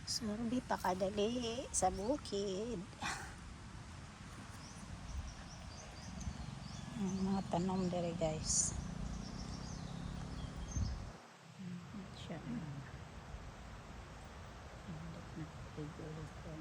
Surbi pa kadali sa bukid. Mga tanom dere guys. Siya. Ulit na tigulog ko.